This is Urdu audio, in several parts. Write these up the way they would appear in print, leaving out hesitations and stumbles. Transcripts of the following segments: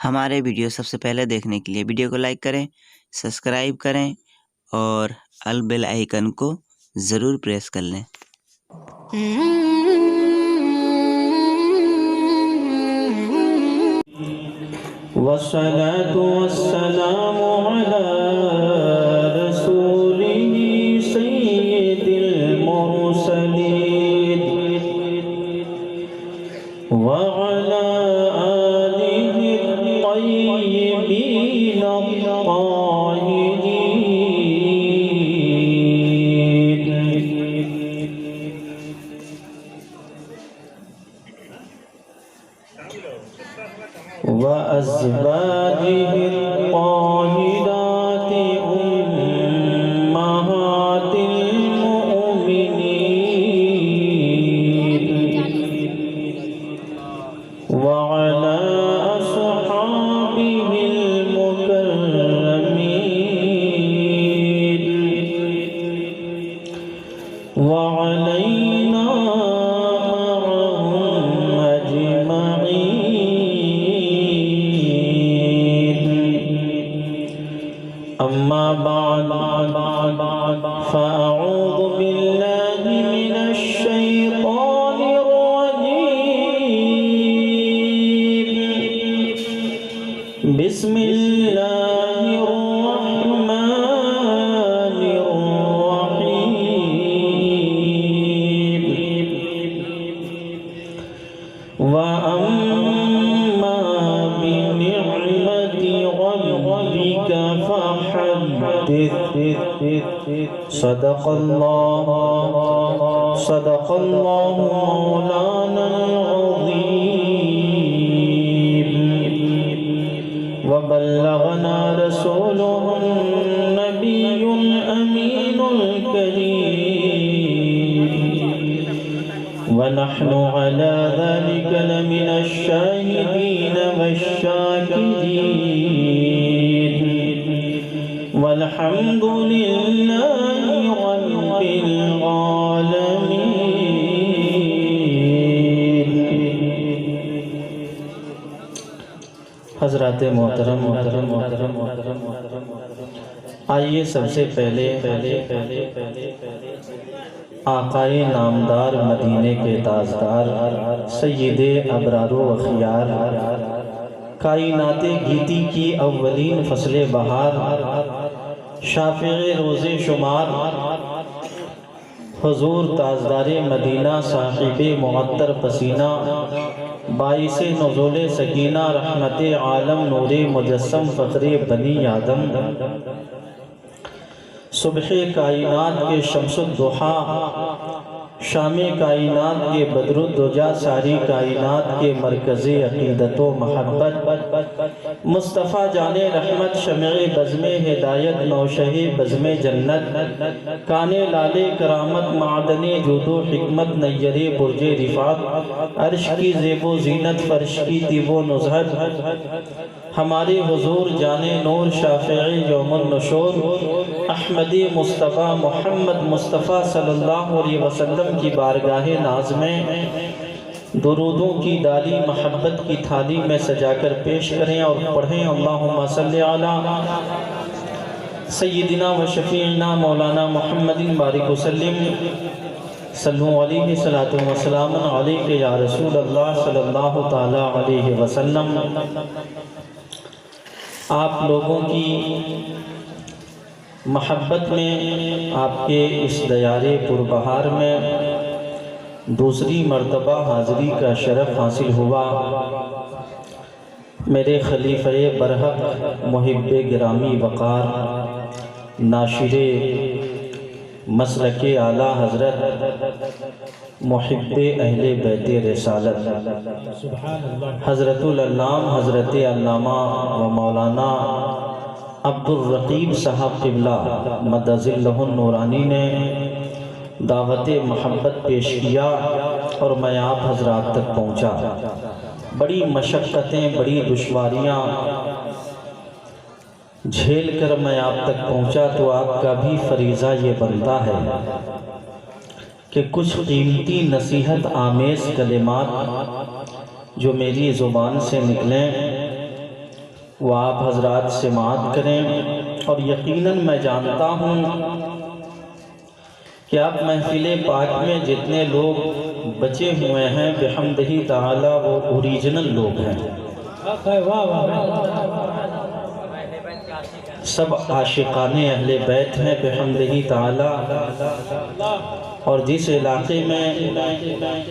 ہمارے ویڈیو سب سے پہلے دیکھنے کے لیے ویڈیو کو لائک کریں، سبسکرائب کریں اور بیل آئیکن کو ضرور پریس کر لیں۔ والصلاة والسلام على رسوله سيد المرسلين وعلى آله الطيبين الطاهرين وأزواجه الطاهرات أمهات المؤمنين وعلى أصحابه المكرمين وعلينا معهم أجمعين. أما بعد فأعوذ بالله من الشيطان الرجيم. بسم الله الرحمن الرحيم. وأما بنعمة ربك فحدث. صدق الله مولانا العظيم. وبلغنا رسوله النبي الأمين الكريم. ونحن على ذلك لمن الشاهدين والشاكرين. والحمد لله رب العالمين. حضرات محترم، آئیے سب سے پہلے آقائے نامدار مدینے کے تاجدار سید ابرار و اخیار کائنات گیتی کی اولین فصل بہار شافع روز شمار حضور تاجدار مدینہ صاحب معطر پسینہ باعث نزول سکینہ رحمت عالم نور مجسم فخر بنی آدم صبح کائنات کے شمس الضحیٰ شام کائنات کے بدر الدجا ساری کائنات کے مرکز عقیدت و محبت مصطفیٰ جان رحمت شمع بزم ہدایت نوشہ بزم جنت کان لال کرامت معدن جود و حکمت نیر برج رفعت عرش کی زیب و زینت فرش کی طیب و نزہت ہمارے حضور جان نور شافع یوم النشور احمدی مصطفیٰ محمد مصطفیٰ صلی اللہ علیہ وسلم کی بارگاہ ناز میں درودوں کی ڈالی محبت کی تھالی میں سجا کر پیش کریں اور پڑھیں اللہم صلی علی سیدنا و شفیعنا مولانا محمد بارک وسلم صلو علیہ صلاۃ و سلام علیک یا رسول اللہ صلی اللہ تعالی علیہ وسلم. آپ لوگوں کی محبت میں آپ کے اس دیار پربہار میں دوسری مرتبہ حاضری کا شرف حاصل ہوا. میرے خلیفہ برحق محب گرامی وقار ناشر مسلک اعلیٰ حضرت محب اہل بیت رسالت حضرت العلام حضرت علامہ و مولانا عبد الرقیب صاحب قبلہ مدظ اللہ النورانی نے دعوت محبت پیش کیا اور میں آپ حضرات تک پہنچا. بڑی مشقتیں بڑی دشواریاں جھیل کر میں آپ تک پہنچا تو آپ کا بھی فریضہ یہ بنتا ہے کہ کچھ قیمتی نصیحت آمیز کلمات جو میری زبان سے نکلیں وہ آپ حضرات سماعت کریں، اور یقیناً میں جانتا ہوں کہ اب محفل پاک میں جتنے لوگ بچے ہوئے ہیں بحمدہ تعالی وہ اوریجنل لوگ ہیں، سب عاشقان اہل بیت ہیں بحمدہ تعالی۔ اور جس علاقے میں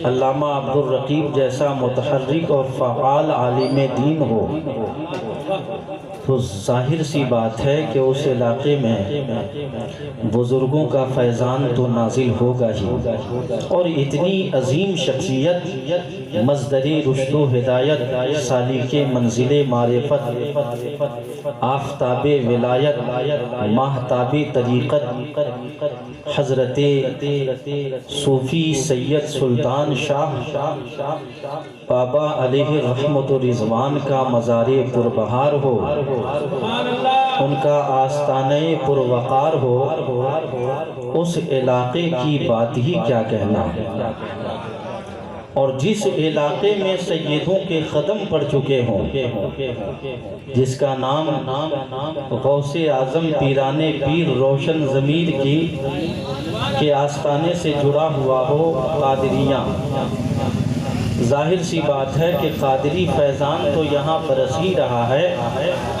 علامہ عبدالرقیب جیسا متحرک اور فعال عالم دین ہو تو ظاہر سی بات ہے کہ اس علاقے میں بزرگوں کا فیضان تو نازل ہوگا ہی، اور اتنی عظیم شخصیت مصدر رشد و ہدایت، سالک منزل معرفت، آفتاب ولایت، ماہتاب طریقت، حضرت صوفی سید سلطان شاہ بابا علیہ رحمت و رضوان کا مزار پربہار ہو، ان کا آستانہ پروقار ہو، اس علاقے کی بات ہی کیا کہنا ہے۔ اور جس علاقے میں سیدوں کے قدم پڑ چکے ہوں، جس کا نام غوث اعظم پیران پیر روشن ضمیر کی کے آستانے سے جڑا ہوا ہو، قادریاں، ظاہر سی بات ہے کہ قادری فیضان تو یہاں برس ہی رہا ہے،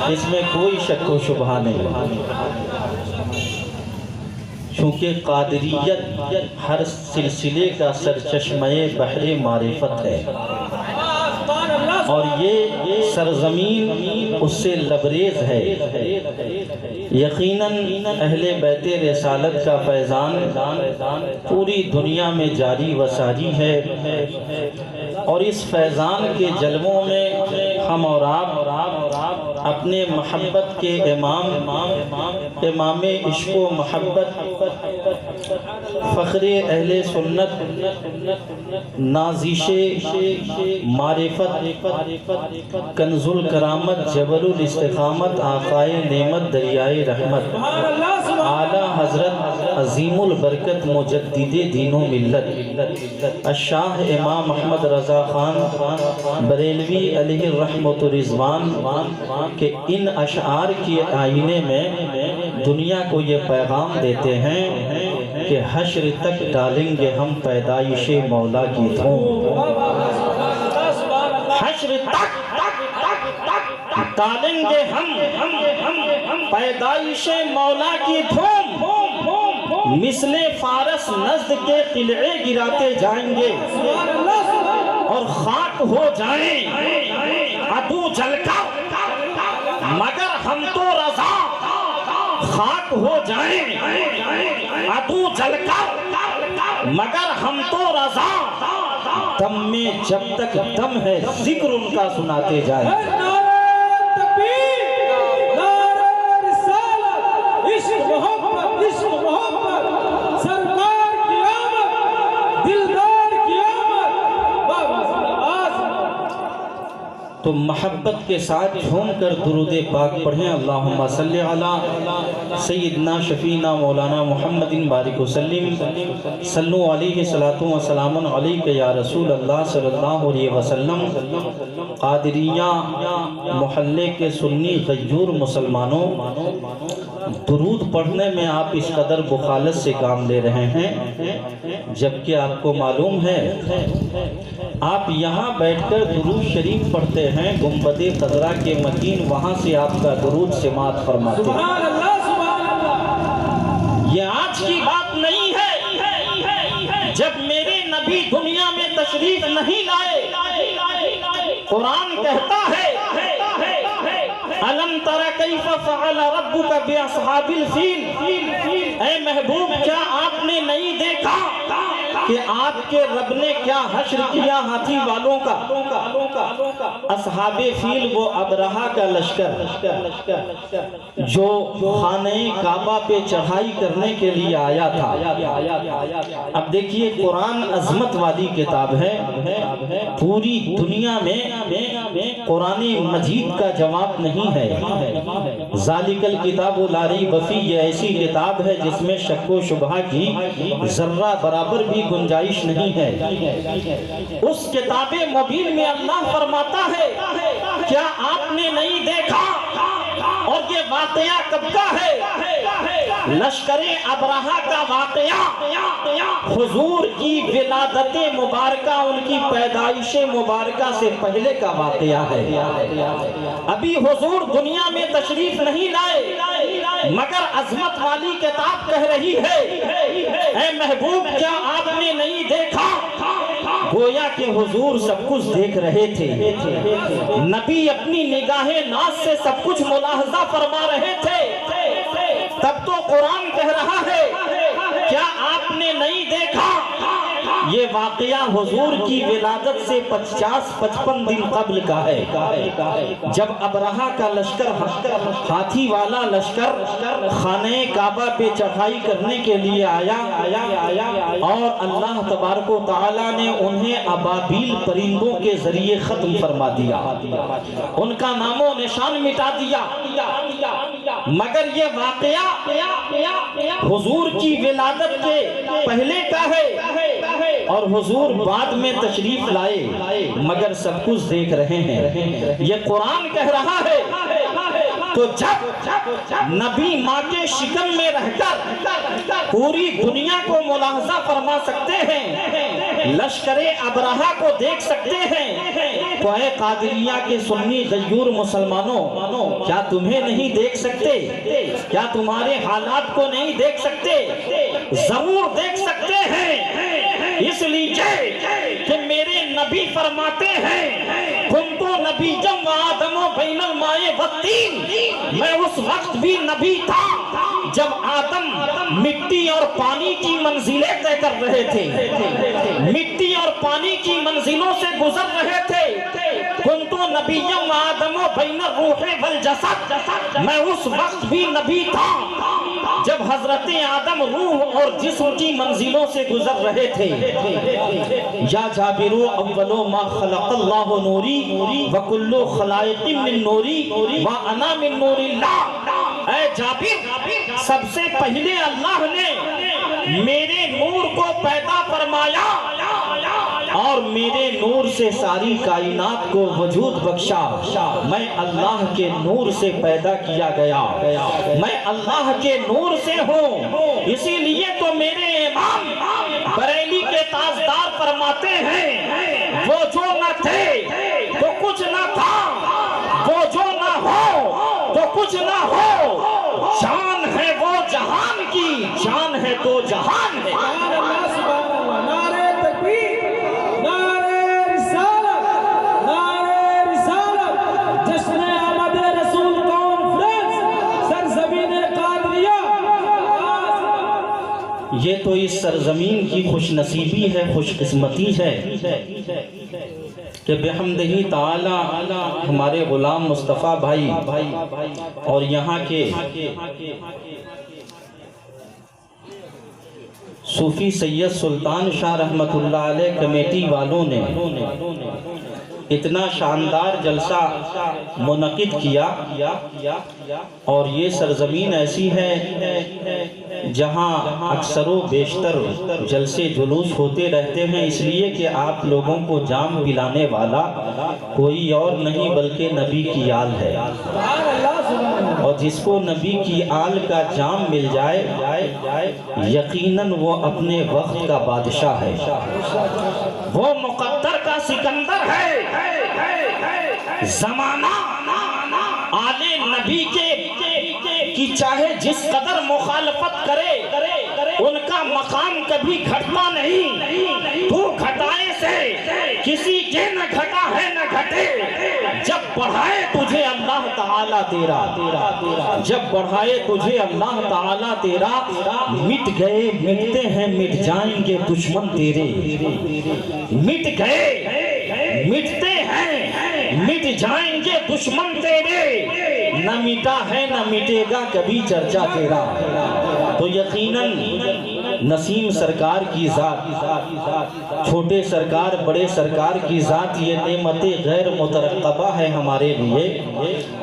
اس میں کوئی شک و شبہ نہیں، چونکہ قادریت ہر سلسلے کا سرچشمہ بحر معرفت ہے، اور یہ سرزمین اس سے لبریز ہے۔ یقیناً اہل بیت رسالت کا فیضان پوری دنیا میں جاری و ساری ہے، اور اس فیضان کے جلووں میں ہم اور آپ اپنے محبت کے امام عشق و محبت، فخر اہل سنت، نازش معرفت، کنز الکرامت، جبل الاستقامت، آقائے نعمت، دریائے رحمت، اعلیٰ حضرت عظیم البرکت مجدد دین و ملت الشاہ امام احمد رضا خان بریلوی علیہ رحمت و رضوان کے ان اشعار کی آئینے میں دنیا کو یہ پیغام دیتے ہیں کہ حشر تک ڈالیں گے ہم پیدائش مولا کی دھوم، حشر تک ڈالیں گے ہم پیدائش مولا کی دھوم، مثل فارس نزد کے قلعے گراتے جائیں گے اور خاک ہو جائیں عدو جل کر، مگر ہم تو رضا، خاک ہو جائیں عدو جل کر، مگر ہم تو رضا، دم میں جب تک دم ہے ذکر ان کا سناتے جائیں۔ تو محبت کے ساتھ جھوم کر درود پاک پڑھیں، اللہم صلی علی سیدنا شفینا مولانا محمد بارک وسلم، صلو علیہ صلاۃ و سلام علیک یا رسول اللہ صلی اللہ علیہ وسلم۔ قادریہ محلے کے سنی غیور مسلمانوں، درود پڑھنے میں آپ اس قدر بخالت سے کام لے رہے ہیں، جبکہ آپ کو معلوم ہے آپ یہاں بیٹھ کر درود شریف پڑھتے ہیں، گنبد خضرا کے مکین، وہاں سے آپ کا درود سماعت فرماتے ہیں۔ یہ آج کی بات نہیں ہے، جب میرے نبی دنیا میں تشریف نہیں لائے، قرآن کہتا ہے أَلَمْ تَرَ كَيْفَ فَعَلَ رَبُّكَ بِأَصْحَابِ الْفِيلِ، اے محبوب کیا آپ نے نہیں دیکھا کہ آپ کے رب نے کیا حشر کیا ہاتھی والوں کا؟ اصحاب فیل وہ ابرہہ کا لشکر جو خانہ کعبہ پہ چڑھائی کرنے کے لیے آیا تھا۔ اب دیکھیے قرآن عظمت والی کتاب ہے، پوری دنیا میں قرآن مجید کا جواب نہیں ہے۔ ذالک الکتاب لا ریب فیہ، یہ ایسی کتاب ہے جس میں شک و شبہ کی ذرہ برابر بھی گنجائش نہیں ہے۔ اس کتاب مبین میں اللہ فرماتا ہے کیا آپ نے نہیں دیکھا واقعہ کب کا ہے؟ لشکر ابرہہ کا واقعہ حضور کی ولادت مبارکہ، ان کی پیدائش مبارکہ سے پہلے کا واقعہ ہے۔ ابھی حضور دنیا میں تشریف نہیں لائے، مگر عظمت والی کتاب کہہ رہی ہے اے محبوب کیا آپ نے نہیں دیکھا؟ گویا کہ حضور سب کچھ دیکھ رہے تھے، نبی اپنی نگاہ ناز سے سب کچھ ملاحظہ فرما رہے تھے۔ تب تو قرآن کہہ رہا ہے کیا آپ نے نہیں دیکھا؟ یہ واقعہ حضور کی ولادت سے 50-55 دن قبل کا ہے، جب ابرہہ کا لشکر، ہاتھی والا لشکر خانہ کعبہ پہ چڑھائی کرنے کے لیے آیا، اور اللہ تبارک و تعالیٰ نے انہیں ابابیل پرندوں کے ذریعے ختم فرما دیا، ان کا نام و نشان مٹا دیا۔ مگر یہ واقعہ حضور کی ولادت کے پہلے کا ہے، اور حضور بعد میں تشریف لائے، مگر سب کچھ دیکھ رہے ہیں۔ یہ قرآن کہہ رہا ہے تو جب نبی ماں کے شکم میں رہ کر پوری دنیا کو ملاحظہ فرما سکتے ہیں، لشکر ابرہہ کو دیکھ سکتے ہیں، تو اے قادریہ کے سنی غیور مسلمانوں، کیا تمہیں نہیں دیکھ سکتے؟ کیا تمہارے حالات کو نہیں دیکھ سکتے؟ ضرور دیکھ سکتے ہیں، اس لیے کہ میرے نبی فرماتے ہیں کنتو نبی جم آدم و بین الماء والطین، میں اس وقت بھی نبی تھا جب آدم مٹی اور پانی کی منزلیں طے کر رہے تھے، مٹی اور پانی کی منزلوں سے گزر رہے تھے۔ کنتو نبی جم آدم و بین الروح والجسد، میں اس وقت بھی نبی تھا جب حضرت آدم روح اور جسم کی منزلوں سے گزر رہے تھے۔ یا جابرو اولو ما خلق اللہ نوری وکل خلائق من نوری وانا من نور اللہ، اے جابر سب سے پہلے اللہ نے میرے نور کو پیدا فرمایا اور میرے نور سے ساری کائنات کو وجود بخشا۔ میں اللہ کے نور سے پیدا کیا گیا، میں اللہ کے نور سے ہوں، اسی لیے تو میرے امام بریلی کے تاجدار فرماتے ہیں وہ جو نہ تھے تو کچھ نہ تھا، وہ جو نہ ہو تو کچھ نہ ہو، شان ہے وہ جہان کی، شان ہے تو جہان ہے۔ یہ تو اس سرزمین کی خوش نصیبی ہے، خوش قسمتی ہے کہ بحمدہ تعالی ہمارے غلام مصطفیٰ بھائی اور یہاں کے صوفی سید سلطان شاہ رحمت اللہ علیہ کمیٹی والوں نے اتنا شاندار جلسہ منعقد کیا، اور یہ سرزمین ایسی ہے جہاں اکثر و بیشتر جلسے جلوس ہوتے رہتے ہیں، اس لیے کہ آپ لوگوں کو جام پلانے والا کوئی اور نہیں بلکہ نبی کی آل ہے، اور جس کو نبی کی آل کا جام مل جائے یقیناً وہ اپنے وقت کا بادشاہ ہے، وہ مقدر کا سکندر ہے۔ زمانہ آل نبی کی چاہے جس قدر مخالفت کرے ان کا مقام کبھی گھٹتا نہیں، تو گھٹائے سے کسی کے نہ گھٹا ہے نہ گھٹے، جب بڑھائے تجھے اللہ تعالیٰ تیرا، جب بڑھائے تجھے اللہ تعالیٰ تیرا، مٹ گئے مٹتے ہیں مٹ جائیں گے دشمن تیرے، مٹ گئے مٹتے ہیں مٹ جائیں گے دشمن تیرے، نہ مٹا ہے نہ مٹے گا کبھی چرچا تیرا۔ تو یقیناً نسیم سرکار کی ذات، چھوٹے سرکار بڑے سرکار کی ذات، یہ نعمت غیر مترقبہ ہے ہمارے لیے،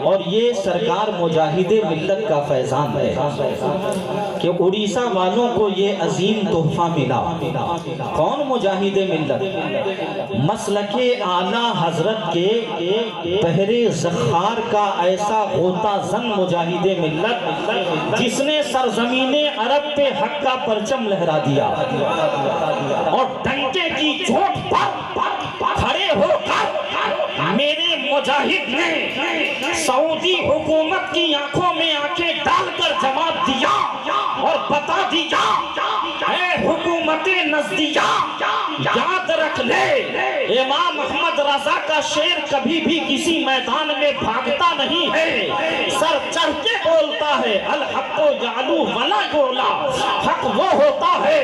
اور یہ سرکار مجاہد ملت کا فیضان ہے کہ اڑیسہ والوں کو یہ عظیم تحفہ ملا۔ کون مجاہد ملت؟ مسلک اعلیٰ حضرت کے بحر زخار کا ایسا غوطہ زن مجاہد ملت جس نے سرزمین عرب پہ حق کا پرچم لہرا دیا، اور ڈنکے کی چوٹ پر کھڑے ہو کر میرے مجاہد نے سعودی حکومت کی آنکھوں میں آنکھیں ڈال کر جواب دیا اور بتا دیا، اے حکومت نزدیہ یاد رکھ لے، امام احمد رضا کا شیر کبھی بھی کسی میدان میں بھاگتا نہیں ہے، سر چڑھ کے بولتا ہے، الحق یعلو ولا یعلا، حق وہ ہوتا ہے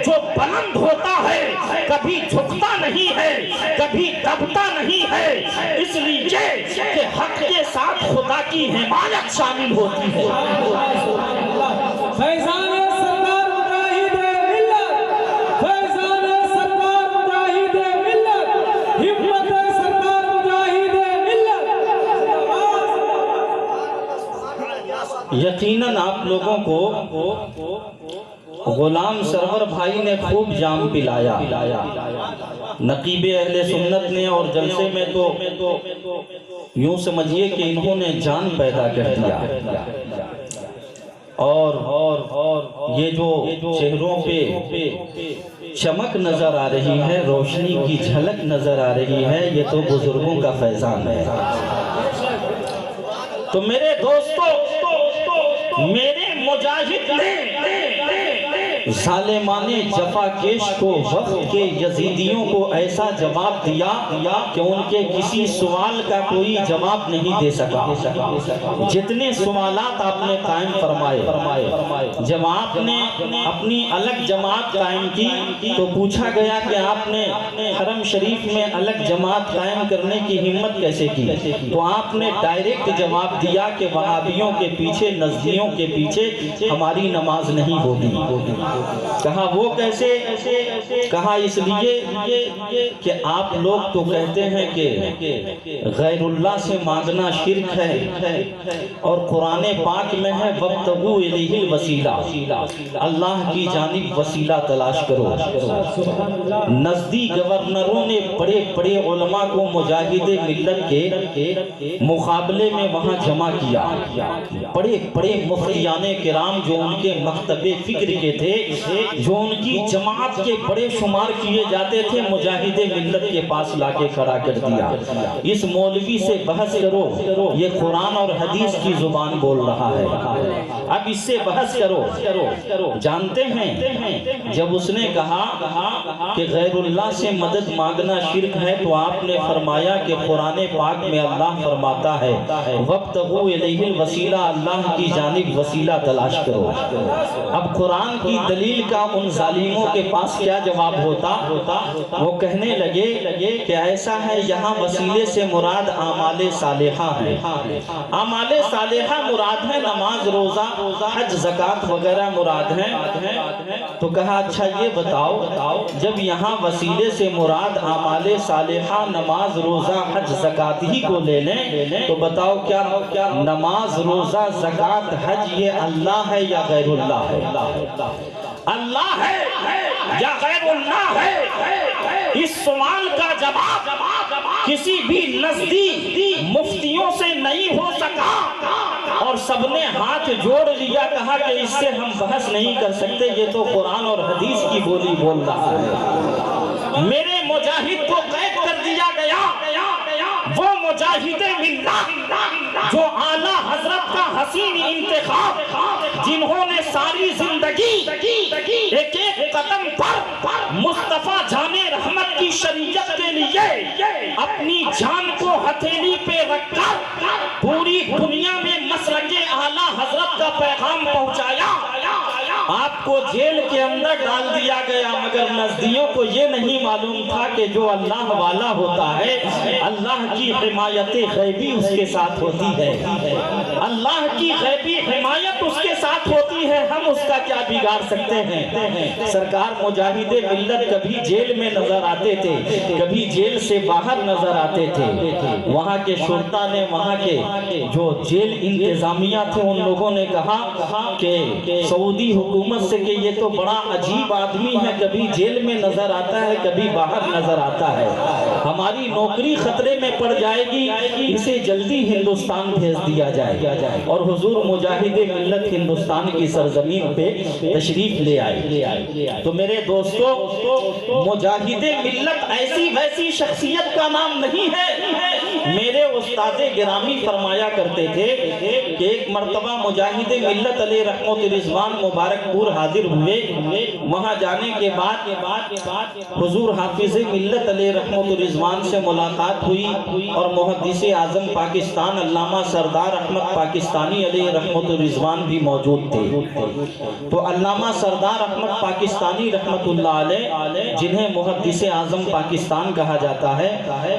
جو بلند ہوتا ہے، کبھی جھکتا نہیں ہے، کبھی دبتا نہیں ہے، اس لیے کہ حق کے ساتھ خدا کی حمایت شامل ہوتی ہے۔ فیضان سرکار مجاہد ملت، فیضان سرکار مجاہد ملت، ہمت سرکار مجاہد ملت۔ یقیناً آپ لوگوں کو غلام سرور بھائی نے خوب جام پلایا، نقیب اہل سنت نے، اور جلسے میں تو یوں سمجھیے کہ انہوں نے جان پیدا کر دیا، اور یہ جو چہروں پہ چمک نظر آ رہی ہے، روشنی کی جھلک نظر آ رہی ہے، یہ تو بزرگوں کا فیضان ہے۔ تو میرے دوستو، میرے مجاہد نے ظالمان جفا کیش کو، وقت کے یزیدیوں کو ایسا جواب دیا کہ ان کے کسی سوال کا کوئی جواب نہیں دے سکا۔ جتنے سوالات آپ نے قائم فرمائے، جب آپ نے اپنی الگ جماعت قائم کی تو پوچھا گیا کہ آپ نے حرم شریف میں الگ جماعت قائم کرنے کی ہمت کیسے کی؟ تو آپ نے ڈائریکٹ جواب دیا کہ وہابیوں کے پیچھے، نزدیوں کے پیچھے ہماری نماز نہیں ہوگی۔ کہا وہ کیسے؟ کہا اس لیے کہ آپ لوگ تو کہتے ہیں کہ غیر اللہ سے مانگنا شرک ہے، اور قرآن پاک میں ہے وَابْتَغُوا إِلَيْهِ الْوَسِيلَةَ، اللہ کی جانب وسیلہ تلاش کرو۔ نزدی گورنروں نے بڑے بڑے علماء کو مجاہد ملت کے مقابلے میں وہاں جمع کیا، بڑے بڑے مفتیان کرام جو ان کے مکتب فکر کے تھے، جو ان کی جماعت کے بڑے شمار کیے جاتے تھے، مجاہد ملت کے پاس لا کے کھڑا کر دیا۔ اس مولوی سے بحث کرو، یہ قرآن اور حدیث کی زبان بول رہا ہے، اب اس سے بحث کرو۔ جانتے ہیں جب اس نے کہا کہ غیر اللہ سے مدد مانگنا شرک ہے، تو آپ نے فرمایا کہ قرآن پاک میں اللہ فرماتا ہے وَابْتَغُوا إِلَيْهِ الْوَسِيلَةَ، اللہ کی جانب وسیلہ تلاش کرو۔ اب قرآن کی دلیل کا ان ظالموں کے پاس کیا جواب ہوتا؟ وہ کہنے لگے کہ ایسا ہے، یہاں وسیلے سے مراد اعمال صالحہ ہے، اعمال صالحہ مراد ہے، نماز روزہ حج زکوٰۃ وغیرہ مراد ہیں۔ تو کہا اچھا یہ بتاؤ، جب یہاں وسیلے سے مراد اعمال صالحہ نماز روزہ حج زکوٰۃ ہی کو لے لیں، تو بتاؤ کیا نماز روزہ زکوٰۃ حج یہ اللہ ہے یا غیر اللہ ہے؟ اللہ ہے یا غیر اللہ ہے؟ اس سوال کا جواب کسی بھی نزدی مفتیوں سے نہیں ہو سکا، اور سب نے ہاتھ جوڑ لیا، کہا کہ اس سے ہم بحث نہیں کر سکتے، یہ تو قرآن اور حدیث کی بولی بول رہا ہے۔ میرے مجاہد کو قید کر دیا گیا، وہ مجاہد ملت جو اعلیٰ حضرت کا حسین انتخاب، جنہوں نے ساری زندگی ایک ایک قدم پر مصطفیٰ جان رحمت کی شریعت کے لیے اپنی جان کو ہتھیلی پہ رکھ کر پوری دنیا میں مسلک اعلیٰ حضرت کا پیغام پہنچایا، آپ کو جیل کے اندر ڈال دیا گیا، مگر نزدیوں کو یہ نہیں معلوم تھا کہ جو اللہ والا ہوتا ہے اللہ کی حمایت غیبی اس کے ساتھ ہوتی ہے، اللہ کی غیبی حمایت اس کے ساتھ ہوتی ہے، ہم اس کا کیا بگاڑ سکتے ہیں۔ سرکار مجاہد ملت کبھی جیل میں نظر آتے تھے، کبھی جیل سے باہر نظر آتے تھے، وہاں کے شرطا نے، وہاں کے جو جیل انتظامیہ تھے، ان لوگوں نے کہا کہ سعودی حکومت سے کہ یہ تو بڑا عجیب آدمی ہے، کبھی جیل میں نظر آتا ہے کبھی باہر نظر آتا ہے، ہماری نوکری خطرے میں پڑ جائے گی، اسے جلدی ہندوستان بھیج دیا جائے۔ اور حضور مجاہد ملت ہندوستان کی سرزمین پہ تشریف لے آئے۔ تو میرے دوستو، مجاہد ملت ایسی ویسی شخصیت کا نام نہیں ہے۔ میرے استاد گرامی فرمایا کرتے تھے کہ ایک مرتبہ مجاہد ملت علیہ رحمت رضوان مبارک پور حاضر ہوئے، وہاں جانے کے بعد حضور حافظ ملت علیہ رحمت رضوان سے ملاقات ہوئی، اور محدث اعظم پاکستان علامہ سردار احمد پاکستانی علیہ رحمت رضوان بھی موجود تھے۔ تو علامہ سردار احمد پاکستانی رحمت اللہ علیہ، جنہیں محدث اعظم پاکستان کہا جاتا ہے،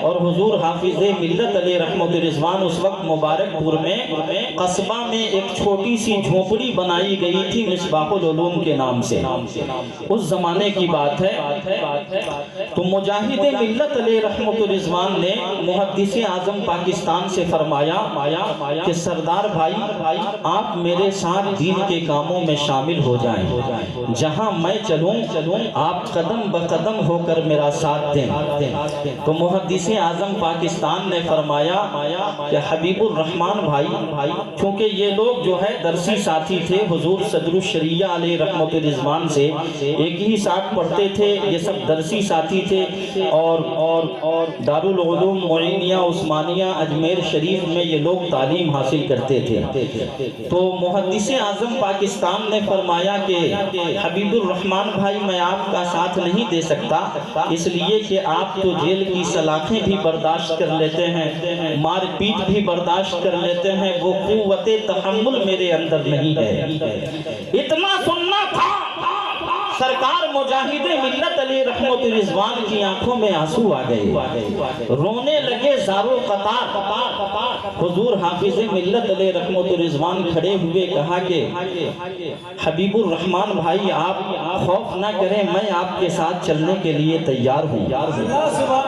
اور حضور حافظ ملت علیہ رحمت رضوان اس وقت مبارک پور میں قصبہ میں ایک چھوٹی سی جھونپڑی بنائی گئی تھی مصباح العلوم کے نام سے، اس زمانے کی بات ہے۔ تو مجاہد ملت علیہ رحمت رضوان نے محدث اعظم پاکستان سے فرمایا کہ سردار بھائی آپ میرے ساتھ دین کے کاموں میں شامل ہو جائیں، جہاں میں چلوں آپ قدم بقدم ہو کر میرا ساتھ دیں۔ تو محدث اعظم پاکستان نے فرمایا کہ حبیب الرحمن بھائی، چونکہ یہ لوگ جو ہے درسی ساتھی تھے، حضور صدر الشریعہ علیہ رحمت رضوان سے ایک ہی ساتھ پڑھتے تھے، یہ سب درسی ساتھی تھے، اور دارالعلوم معینیہ عثمانیہ اجمیر شریف میں یہ لوگ تعلیم حاصل کرتے تھے۔ تو محدث اعظم پاکستان نے فرمایا کہ حبیب الرحمن بھائی میں آپ کا ساتھ نہیں دے سکتا، اس لیے کہ آپ تو جیل کی سلاخیں بھی برداشت کر لیتے ہیں، مار پیٹ بھی برداشت کر لیتے ہیں، وہ قوت تحمل میرے اندر نہیں ہے۔ اتنا سننا تھا، سرکار مجاہد ملت علیہ رحمت رضوان کی آنکھوں میں آنسو آ گئے، رونے لگے زارو قطار۔ حضور حافظ ملت علیہ رحمت رضوان کھڑے ہوئے، کہا کہ حبیب الرحمن بھائی آپ خوف نہ کریں، میں آپ کے ساتھ چلنے کے لیے تیار ہوں۔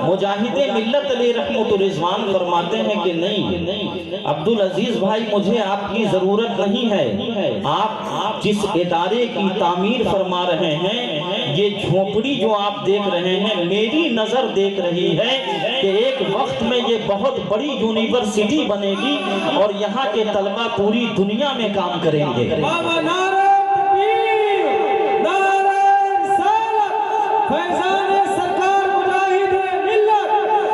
مجاہد ملت علیہ رحمت رضوان فرماتے ہیں کہ نہیں عبدالعزیز بھائی، مجھے آپ کی ضرورت نہیں ہے، آپ جس ادارے کی تعمیر فرما رہے ہیں، یہ جھونپڑی جو آپ دیکھ رہے ہیں، میری نظر دیکھ رہی ہے کہ ایک وقت میں یہ بہت بڑی یونیورسٹی بنے گی، اور یہاں کے طلبہ پوری دنیا میں کام کریں گے۔ بابا نعرہ تکبیر، نعرہ رسالت، فیضان سرکار مجاہد ملت،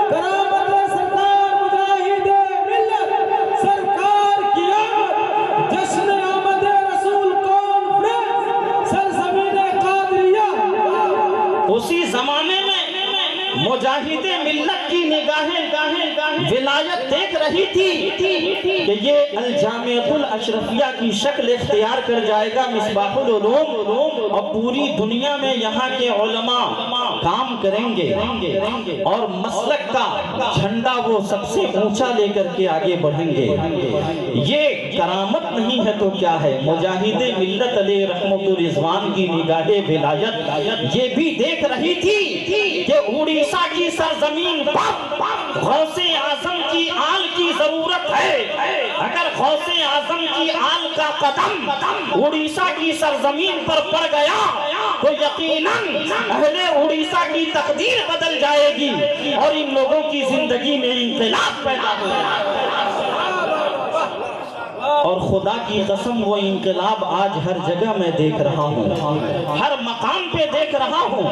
کرامت سرکار مجاہد ملت، سرکار کی آمد، جشن آمد رسول کانفرنس، سرزمین قادریہ۔ اسی زمانے میں مجاہد ملت کی نگاہیں ولایت دیکھ رہی تھی کہ یہ الجامعۃ الاشرفیہ کی شکل اختیار کر جائے گا، مصباح العلوم، اور پوری دنیا میں یہاں کے علماء کام کریں گے، اور مسلک کا جھنڈا وہ سب سے اونچا لے کر کے آگے بڑھیں گے۔ یہ کرامت نہیں ہے تو کیا ہے؟ مجاہد ملت علیہ رحمت رضوان کی نگاہ ولایت یہ بھی دیکھ رہی تھی کہ اڑیسہ کی سرزمین پر غوث اعظم کی آل کی ضرورت ہے۔ اگر غوث اعظم کی آل کا قدم اڑیسہ کی سرزمین پر پڑ گیا تو یقیناً اہل اڑیسہ کی تقدیر بدل جائے گی، اور ان لوگوں کی زندگی میں انقلاب پیدا ہو جائے گا۔ اور خدا کی قسم وہ انقلاب آج ہر جگہ میں دیکھ رہا ہوں، ہر مقام پہ دیکھ رہا ہوں۔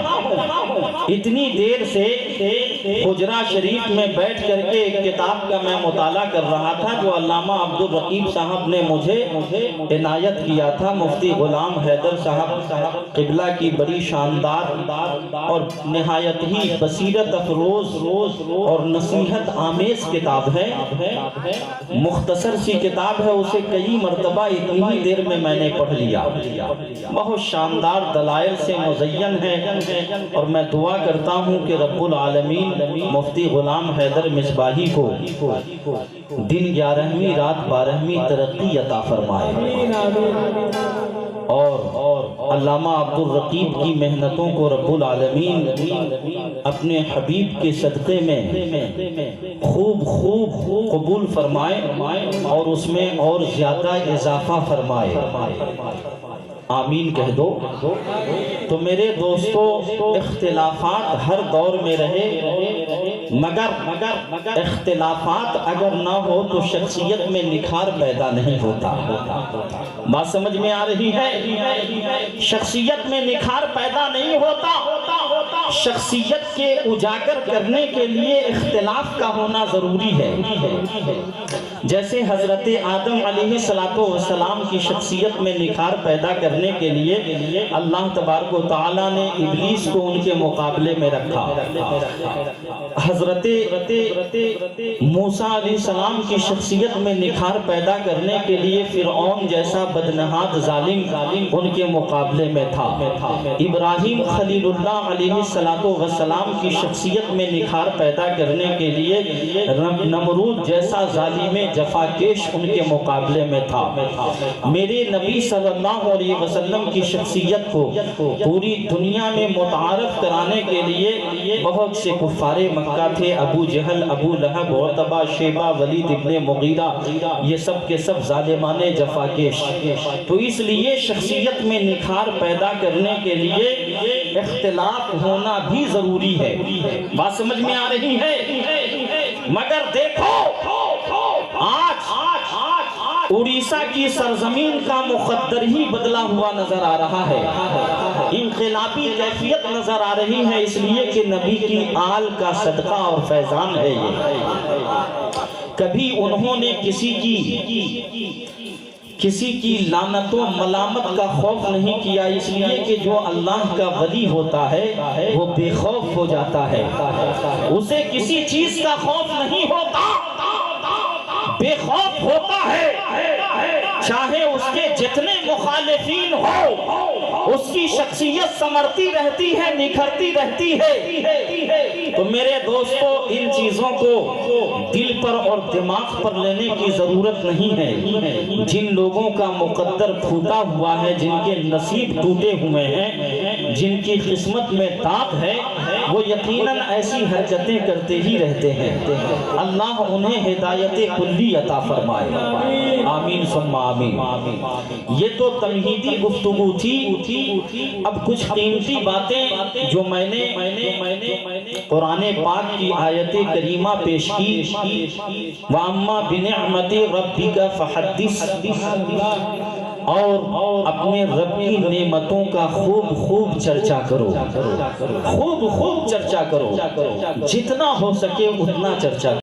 اتنی دیر سے حجرہ شریف میں بیٹھ کر کے ایک کتاب کا میں مطالعہ کر رہا تھا جو علامہ عبدالرقیب صاحب نے مجھے عنایت کیا تھا۔ مفتی غلام حیدر صاحب قبلہ کی بڑی شاندار اور نہایت ہی بصیرت افروز اور نصیحت آمیز کتاب ہے، مختصر سی کتاب ہے، اسے کئی مرتبہ اتنی ہی دیر میں نے پڑھ لیا، بہت شاندار دلائل سے مزین ہے، اور میں دعا کرتا ہوں کہ رب العالمین مفتی غلام حیدر مصباحی کو دن 11ویں رات 12ویں ترقی عطا فرمائے، اور علامہ عبدالرقیب کی محنتوں کو رب العالمین اپنے حبیب کے صدقے میں خوب قبول فرمائے اور اس میں اور زیادہ اضافہ فرمائے، آمین کہہ دو۔ تو میرے دوستو، اختلافات ہر دور میں رہے، مگر اختلافات اگر نہ ہو تو شخصیت میں نکھار پیدا نہیں ہوتا۔ بات سمجھ میں آ رہی ہے؟ شخصیت میں نکھار پیدا نہیں ہوتا۔ شخصیت کے اجاگر کرنے کے لیے اختلاف کا ہونا ضروری ہے۔ جیسے حضرت آدم علیہ السلام کی شخصیت میں نکھار پیدا کرنے کے لیے اللہ تبارک و تعالیٰ نے ابلیس کو ان کے مقابلے میں رکھا۔ حضرت موسیٰ علیہ السلام کی شخصیت میں نکھار پیدا کرنے کے لیے فرعون جیسا بدنہاد ظالم ان کے مقابلے میں تھا۔ ابراہیم خلیل اللہ علیہ السلام کی شخصیت میں نکھار پیدا کرنے کے لیے نمرود جیسا ظالم جفاکیش ان کے مقابلے میں تھا۔ میرے نبی صلی اللہ علیہ وسلم کی شخصیت کو پوری دنیا میں متعارف کرانے کے لیے بہت سے کفار مکہ تھے، ابو جہل، ابو لہب، عتبہ، شیبہ، ولید ابن مغیرہ، یہ سب کے سب ظالمان جفاکیش۔ تو اس لیے شخصیت میں نکھار پیدا کرنے کے لیے اختلاف ہونا بھی ضروری ہے۔ بات سمجھ میں آ رہی ہے؟ مگر دیکھو آج اڑیسہ کی سرزمین کا مقدر ہی بدلا ہوا نظر آ رہا ہے، انقلابی کیفیت نظر آ رہی ہے، اس لیے کہ نبی کی آل کا صدقہ اور فیضان ہے یہ۔ کبھی انہوں نے کسی کی لعنت و ملامت کا خوف نہیں کیا، اس لیے کہ جو اللہ کا ولی ہوتا ہے وہ بے خوف ہو جاتا ہے، اسے کسی چیز کا خوف نہیں ہوتا، بے خوف ہوتا ہے، چاہے اس کے جتنے مخالفین ہو، اس کی شخصیت سمرتی رہتی ہے، نکھرتی رہتی ہے۔ تو میرے دوستو، ان چیزوں کو دل پر اور دماغ پر لینے کی ضرورت نہیں ہے۔ جن لوگوں کا مقدر پھوٹا ہوا ہے، جن کے نصیب ٹوٹے ہوئے ہیں، جن کی قسمت میں داغ ہے، وہ یقیناً ایسی حرکتیں کرتے ہی رہتے ہیں۔ اللہ انہیں ہدایت کلی عطا فرمائے، آمین ثم آمین۔ یہ تو تمہیدی گفتگو تھی، اب کچھ قیمتی باتیں جو میں نے قرآن پاک کی آیت کریمہ پیش کی، وَأَمَّا بِنِعْمَتِ رَبِّكَ فَحَدِّثْ، اور اپنے رب کی نعمتوں کا خوب چرچا کرو، خوب چرچا کرو، جتنا ہو سکے اتنا چرچا کرو۔